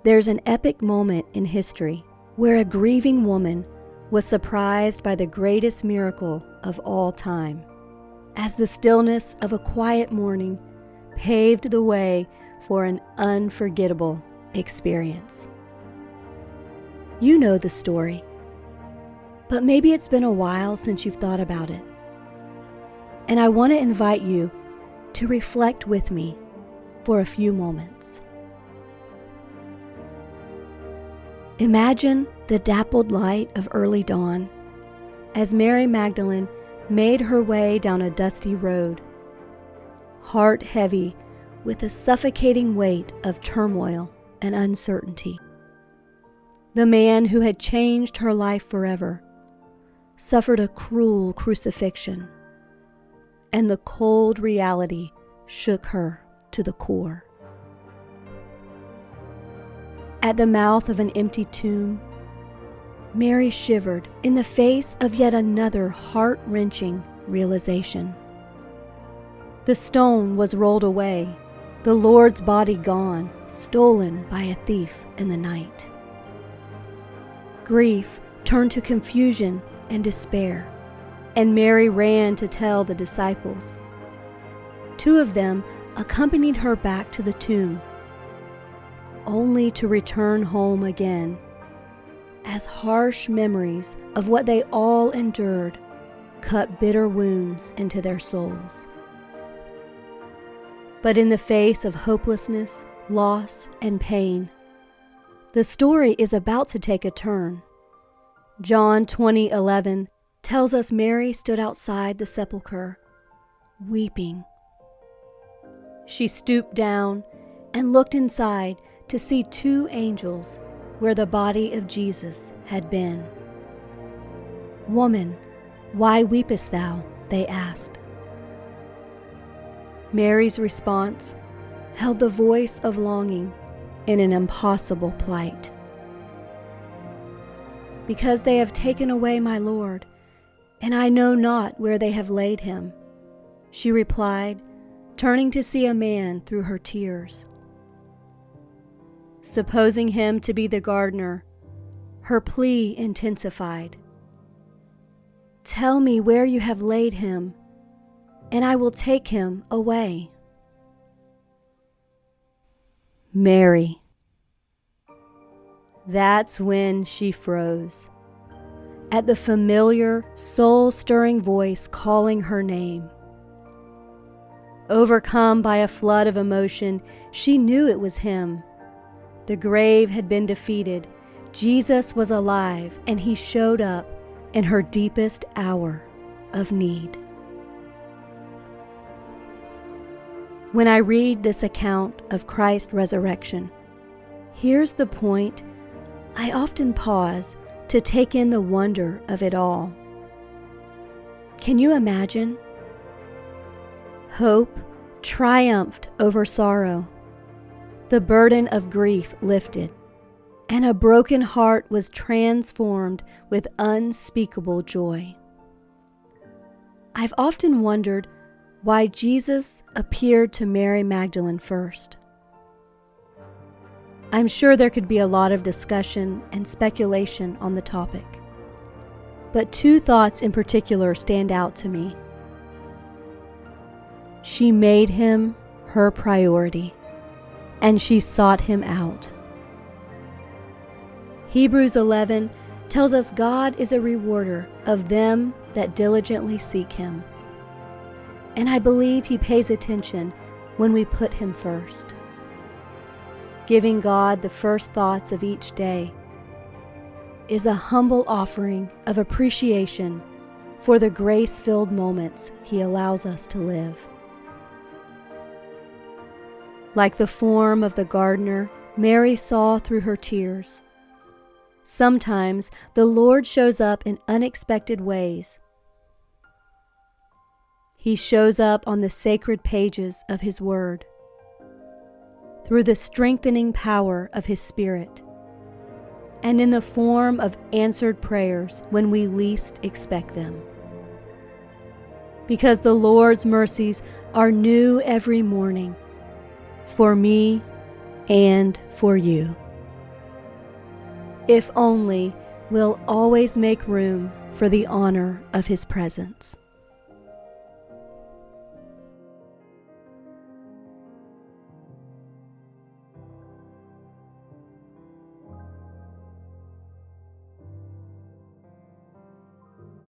There's an epic moment in history where a grieving woman was surprised by the greatest miracle of all time, as the stillness of a quiet morning paved the way for an unforgettable experience. You know the story, but maybe it's been a while since you've thought about it. And I want to invite you to reflect with me for a few moments. Imagine the dappled light of early dawn as Mary Magdalene made her way down a dusty road, heart heavy with the suffocating weight of turmoil and uncertainty. The man who had changed her life forever suffered a cruel crucifixion, and the cold reality shook her to the core. At the mouth of an empty tomb, Mary shivered in the face of yet another heart-wrenching realization. The stone was rolled away, the Lord's body gone, stolen by a thief in the night. Grief turned to confusion and despair, and Mary ran to tell the disciples. 2 of them accompanied her back to the tomb, only to return home again, as harsh memories of what they all endured cut bitter wounds into their souls. But in the face of hopelessness, loss, and pain, the story is about to take a turn. John 20:11 tells us Mary stood outside the sepulchre, weeping. She stooped down and looked inside to see 2 angels where the body of Jesus had been. "Woman, why weepest thou?" they asked. Mary's response held the voice of longing in an impossible plight. "Because they have taken away my Lord, and I know not where they have laid him," she replied, turning to see a man through her tears. Supposing him to be the gardener, her plea intensified. "Tell me where you have laid him, and I will take him away." Mary. That's when she froze, at the familiar, soul-stirring voice calling her name. Overcome by a flood of emotion, she knew it was him. The grave had been defeated. Jesus was alive, and he showed up in her deepest hour of need. When I read this account of Christ's resurrection, here's the point. I often pause to take in the wonder of it all. Can you imagine? Hope triumphed over sorrow. The burden of grief lifted, and a broken heart was transformed with unspeakable joy. I've often wondered why Jesus appeared to Mary Magdalene first. I'm sure there could be a lot of discussion and speculation on the topic, but 2 thoughts in particular stand out to me. She made him her priority, and she sought him out. Hebrews 11 tells us God is a rewarder of them that diligently seek him. And I believe he pays attention when we put him first. Giving God the first thoughts of each day is a humble offering of appreciation for the grace-filled moments he allows us to live. Like the form of the gardener Mary saw through her tears, sometimes the Lord shows up in unexpected ways. He shows up on the sacred pages of his word, through the strengthening power of his Spirit, and in the form of answered prayers when we least expect them. Because the Lord's mercies are new every morning, for me and for you. if only we'll always make room for the honor of His presence.